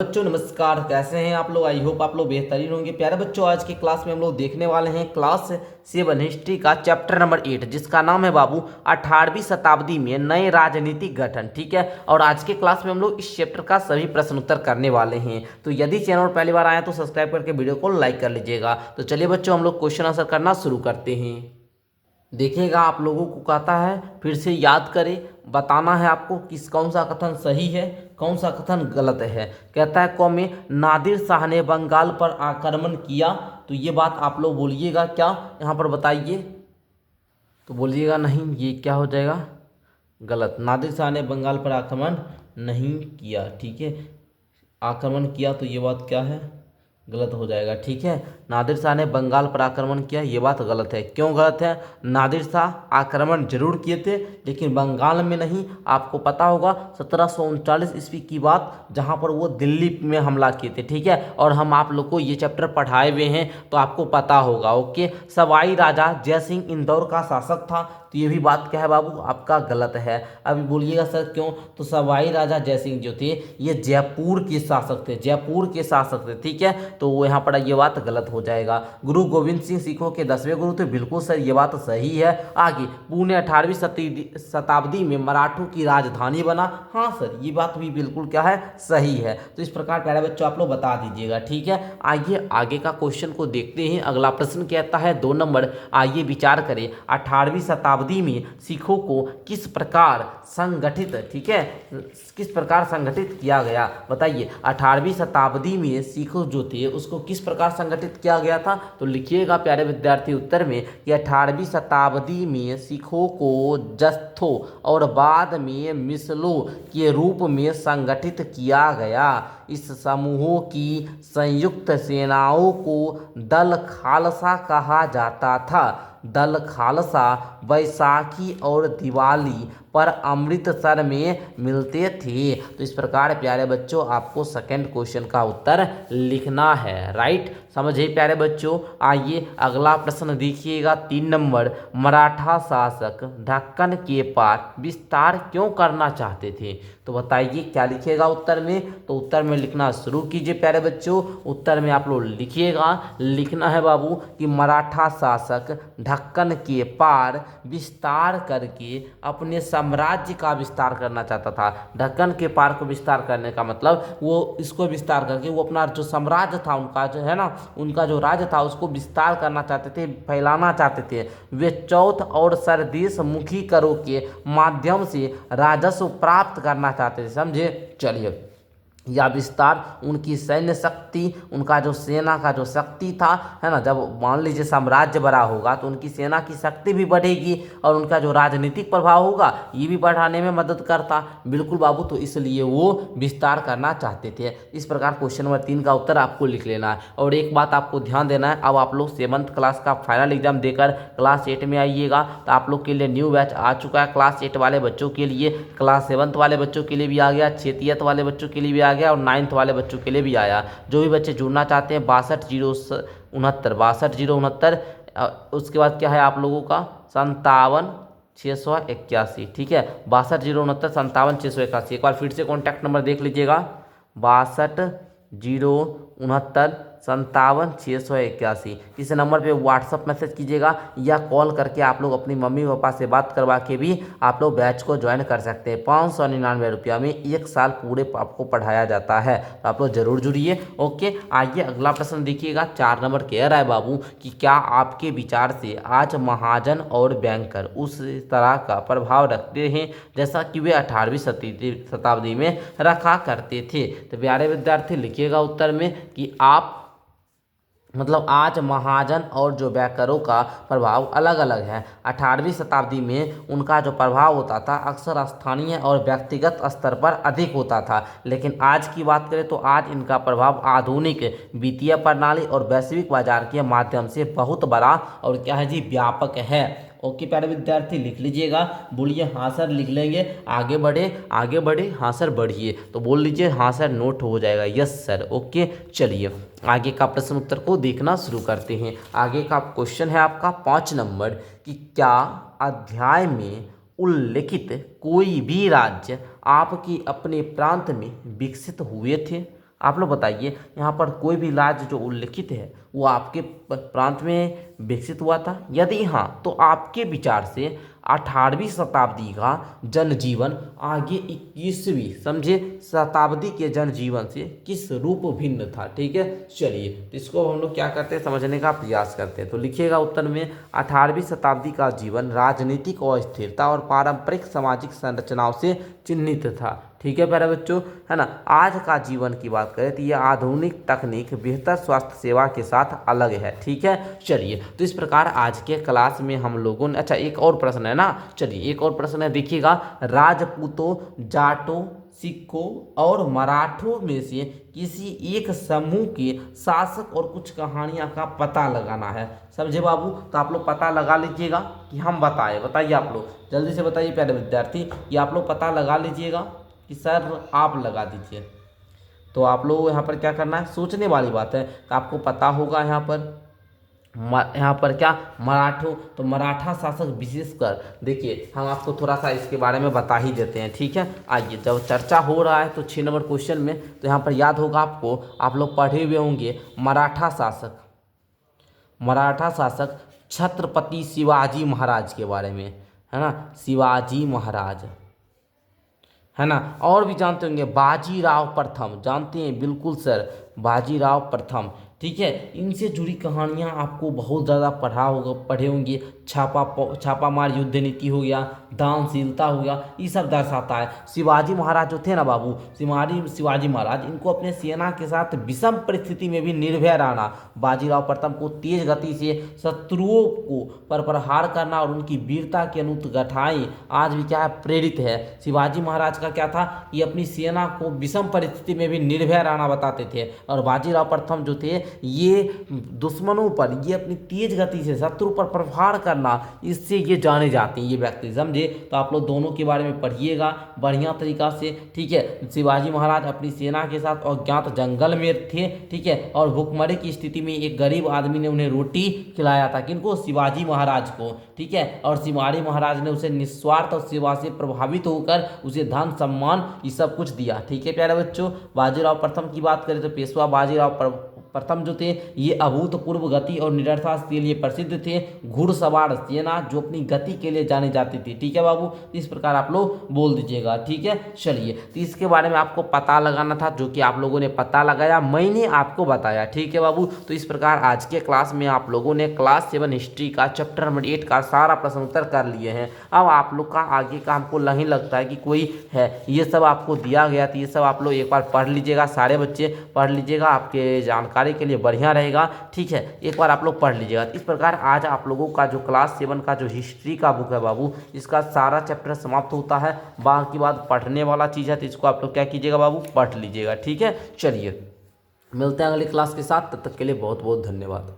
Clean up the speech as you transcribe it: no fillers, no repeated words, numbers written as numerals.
बच्चों नमस्कार। कैसे हैं आप लोग? आई होप आप लोग बेहतरीन होंगे। प्यारे बच्चों, आज की क्लास में हम लोग देखने वाले हैं क्लास 7 हिस्ट्री का चैप्टर नंबर 8, जिसका नाम है बाबू 18वीं शताब्दी में नए राजनीतिक गठन। ठीक है, और आज के क्लास में हम लोग इस चैप्टर का सभी प्रश्न उत्तर करने वाले हैं। तो यदि चैनल पर पहली बार आए तो सब्सक्राइब करके वीडियो को लाइक कर लीजिएगा। तो चलिए बच्चों, हम लोग क्वेश्चन आंसर करना शुरू करते हैं। देखिएगा, आप लोगों को कहता है फिर से याद करें, बताना है आपको किस कौन सा कथन सही है, कौन सा कथन गलत है। कहता है कौम में नादिर शाह ने बंगाल पर आक्रमण किया, तो ये बात आप लोग बोलिएगा क्या, यहाँ पर बताइए। तो बोलिएगा नहीं, ये क्या हो जाएगा, गलत। नादिर शाह ने बंगाल पर आक्रमण नहीं किया। ठीक है, आक्रमण किया तो ये बात क्या है, गलत हो जाएगा। ठीक है, नादिर शाह ने बंगाल पर आक्रमण किया, ये बात गलत है। क्यों गलत है? नादिर शाह आक्रमण जरूर किए थे, लेकिन बंगाल में नहीं। आपको पता होगा 1739 ईस्वी की बात, जहां पर वो दिल्ली में हमला किए थे। ठीक है, और हम आप लोग को ये चैप्टर पढ़ाए हुए हैं, तो आपको पता होगा। ओके, सवाई राजा जयसिंह इंदौर का शासक था, तो ये भी बात क्या है बाबू, आपका गलत है। अभी बोलिएगा सर क्यों? तो सवाई राजा जयसिंह जो थे ये जयपुर के शासक थे, जयपुर के शासक थे। ठीक है, तो यहाँ पर ये बात गलत हो जाएगा। गुरु गोविंद सिंह सिखों के 10वें गुरु थे, बिल्कुल सर, ये बात सही है। आगे, पुणे 18वीं शताब्दी में मराठों की राजधानी बना, हाँ सर, ये बात भी बिल्कुल क्या है, सही है। तो इस प्रकार प्यारे बच्चों आप लोग बता दीजिएगा। ठीक है, आइए आगे का क्वेश्चन को देखते हैं। अगला प्रश्न कहता है 2 नंबर, आइए विचार करें 18वीं शताब्दी में सिखों को किस प्रकार संगठित, ठीक है, किस प्रकार संगठित किया गया, बताइए। 18वीं शताब्दी में सिख जो थे उसको किस प्रकार संगठित किया गया था? तो लिखिएगा प्यारे विद्यार्थी उत्तर में कि 18वीं शताब्दी में सिखों को जत्थों और बाद में मिसलों के रूप में संगठित किया गया। इस समूहों की संयुक्त सेनाओं को दल खालसा कहा जाता था। दल खालसा बैसाखी और दिवाली पर अमृतसर में मिलते थे। तो इस प्रकार प्यारे बच्चों आपको सेकंड क्वेश्चन का उत्तर लिखना है। राइट, समझे प्यारे बच्चों। आइए अगला प्रश्न देखिएगा 3 नंबर, मराठा शासक ढक्कन के पार विस्तार क्यों करना चाहते थे? तो बताइए क्या लिखिएगा उत्तर में। तो उत्तर में लिखना शुरू कीजिए प्यारे बच्चों। उत्तर में आप लोग लिखिएगा, लिखना है बाबू कि मराठा शासक ढक्कन के पार विस्तार करके अपने साम्राज्य का विस्तार करना चाहता था। ढक्कन के पार को विस्तार करने का मतलब वो इसको विस्तार करके वो अपना जो साम्राज्य था उनका, जो है ना, उनका जो राज्य था उसको विस्तार करना चाहते थे, फैलाना चाहते थे। वे चौथ और सरदेश मुखी करों के माध्यम से राजस्व प्राप्त करना चाहते थे। समझे? चलिए, या विस्तार उनकी सैन्य शक्ति, उनका जो सेना का जो शक्ति था, है ना, जब मान लीजिए साम्राज्य बड़ा होगा तो उनकी सेना की शक्ति भी बढ़ेगी और उनका जो राजनीतिक प्रभाव होगा ये भी बढ़ाने में मदद करता। बिल्कुल बाबू, तो इसलिए वो विस्तार करना चाहते थे। इस प्रकार क्वेश्चन नंबर 3 का उत्तर आपको लिख लेना है। और एक बात आपको ध्यान देना है, अब आप लोग 7th क्लास का फाइनल एग्जाम देकर क्लास 8 में आइएगा, तो आप लोग के लिए न्यू बैच आ चुका है। क्लास 8 वाले बच्चों के लिए, क्लास 7th वाले बच्चों के लिए भी आ गया, 6th वाले बच्चों के लिए भी आ गया और 9th वाले बच्चों के लिए भी आया। जो भी बच्चे जुड़ना चाहते हैं 62 069 उसके बाद क्या है आप लोगों का 57 681। ठीक है, 62 069 57 681। एक बार फिर से कॉन्टैक्ट नंबर देख लीजिएगा, 62 069 57 681। इस नंबर पे व्हाट्सअप मैसेज कीजिएगा या कॉल करके आप लोग अपनी मम्मी पापा से बात करवा के भी आप लोग बैच को ज्वाइन कर सकते हैं। 599 रुपया में 1 साल पूरे आपको पढ़ाया जाता है, तो आप लोग जरूर जुड़िए। ओके, आइए अगला प्रश्न देखिएगा 4 नंबर कह रहा है बाबू कि क्या आपके विचार से आज महाजन और बैंकर उस तरह का प्रभाव रखते हैं जैसा कि वे 18वीं शताब्दी में रखा करते थे? तो प्यारे विद्यार्थी लिखिएगा उत्तर में कि आप, मतलब आज महाजन और जो बैंकरों का प्रभाव अलग अलग है। 18वीं शताब्दी में उनका जो प्रभाव होता था अक्सर स्थानीय और व्यक्तिगत स्तर पर अधिक होता था, लेकिन आज की बात करें तो आज इनका प्रभाव आधुनिक वित्तीय प्रणाली और वैश्विक बाजार के माध्यम से बहुत बड़ा और क्या है जी, व्यापक है। ओके प्यारे विद्यार्थी लिख लीजिएगा, बोलिए हाँ सर, लिख लेंगे। आगे बढ़े, आगे बढ़े, हाँ सर बढ़िए, तो बोल लीजिए हाँ सर, नोट हो जाएगा, यस सर। ओके, चलिए आगे का प्रश्न उत्तर को देखना शुरू करते हैं। आगे का क्वेश्चन है आपका 5 नंबर कि क्या अध्याय में उल्लिखित कोई भी राज्य आपके अपने प्रांत में विकसित हुए थे? आप लोग बताइए, यहाँ पर कोई भी राज्य जो उल्लिखित है वो आपके प्रांत में विकसित हुआ था? यदि हाँ, तो आपके विचार से 18वीं शताब्दी का जनजीवन आगे 21वीं समझे शताब्दी के जनजीवन से किस रूप भिन्न था? ठीक है, चलिए तो इसको हम लोग क्या करते हैं, समझने का प्रयास करते हैं। तो लिखिएगा उत्तर में, 18वीं शताब्दी का जीवन राजनीतिक अस्थिरता और पारंपरिक सामाजिक संरचनाओं से चिन्हित था। ठीक है प्यारे बच्चों, है ना। आज का जीवन की बात करें तो ये आधुनिक तकनीक, बेहतर स्वास्थ्य सेवा के साथ अलग है। ठीक है, चलिए तो इस प्रकार आज के क्लास में हम लोगों ने, अच्छा एक और प्रश्न है ना, चलिए एक और प्रश्न है, देखिएगा। राजपूतों, जाटों, सिखों और मराठों में से किसी एक समूह के शासक और कुछ कहानियां का पता लगाना है। समझे बाबू? तो आप लोग पता लगा लीजिएगा कि हम बताएं। बताइए आप लोग, जल्दी से बताइए प्यारे विद्यार्थी, ये आप लोग पता लगा लीजिएगा कि सर आप लगा दीजिए। तो आप लोग यहाँ पर क्या करना है, सोचने वाली बात है। तो आपको पता होगा यहाँ पर क्या, मराठों, तो मराठा शासक विशेषकर, देखिए हम आपको थोड़ा सा इसके बारे में बता ही देते हैं। ठीक है, आइए, जब चर्चा हो रहा है तो 6 नंबर क्वेश्चन में तो यहाँ पर याद होगा आपको, आप लोग पढ़े हुए होंगे मराठा शासक छत्रपति शिवाजी महाराज के बारे में, है ना, शिवाजी महाराज, है ना। और भी जानते होंगे बाजीराव प्रथम, जानते हैं? बिल्कुल सर, बाजीराव प्रथम। ठीक है, इनसे जुड़ी कहानियाँ आपको बहुत ज़्यादा पढ़े होंगे। छापामार युद्ध नीति हो गया, दानशीलता हो गया, ये सब दर्शाता है। शिवाजी महाराज जो थे ना बाबू, शिवाजी महाराज, इनको अपने सेना के साथ विषम परिस्थिति में भी निर्भय रहना, बाजीराव प्रथम को तेज गति से शत्रुओं को पर प्रहार करना और उनकी वीरता की अनुगाथाएं आज भी क्या है, प्रेरित है। शिवाजी महाराज का क्या था कि अपनी सेना को विषम परिस्थिति में भी निर्भय रहना बताते थे। और बाजीराव प्रथम जो थे, ये दुश्मनों पर, ये अपनी तेज गति से शत्रु पर प्रहार करना, इससे ये जाने जाते हैं ये व्यक्ति। समझे? तो आप लोग दोनों के बारे में पढ़िएगा बढ़िया तरीका से। ठीक है, शिवाजी महाराज अपनी सेना के साथ अज्ञात जंगल में थे। ठीक है, और भूखमरी की स्थिति में एक गरीब आदमी ने उन्हें रोटी खिलाया था। किनको? शिवाजी महाराज को। ठीक है, और शिवाजी महाराज ने उसे निस्वार्थ और सेवा से प्रभावित होकर उसे धन, सम्मान, ये सब कुछ दिया। ठीक है प्यारे बच्चों, बाजीराव प्रथम की बात करें तो पेशवा बाजीराव प्रथम जो थे, ये अभूतपूर्व गति और निडरता के लिए प्रसिद्ध थे। घुड़सवार सेना जो अपनी गति के लिए जानी जाती थी। ठीक है बाबू, इस प्रकार आप लोग बोल दीजिएगा। ठीक है, चलिए तो इसके बारे में आपको पता लगाना था, जो कि आप लोगों ने पता लगाया, मैंने आपको बताया। ठीक है बाबू, तो इस प्रकार आज के क्लास में आप लोगों ने क्लास 7 हिस्ट्री का चैप्टर नंबर 8 का सारा प्रश्न उत्तर कर लिए हैं। अब आप लोग का आगे का हमको नहीं लगता है कि कोई है, ये सब आपको दिया गया था, ये सब आप लोग एक बार पढ़ लीजिएगा, सारे बच्चे पढ़ लीजिएगा, आपके जानकारी के लिए बढ़िया रहेगा। ठीक है, एक बार आप लोग पढ़ लीजिएगा। इस प्रकार आज आप लोगों का जो क्लास 7 का जो हिस्ट्री का बुक है बाबू, इसका सारा चैप्टर समाप्त होता है। बाकी बात पढ़ने वाला चीज़ है, तो इसको आप लोग क्या कीजिएगा बाबू, पढ़ लीजिएगा। ठीक है, चलिए मिलते हैं अगली क्लास के साथ, तब तक के लिए बहुत बहुत धन्यवाद।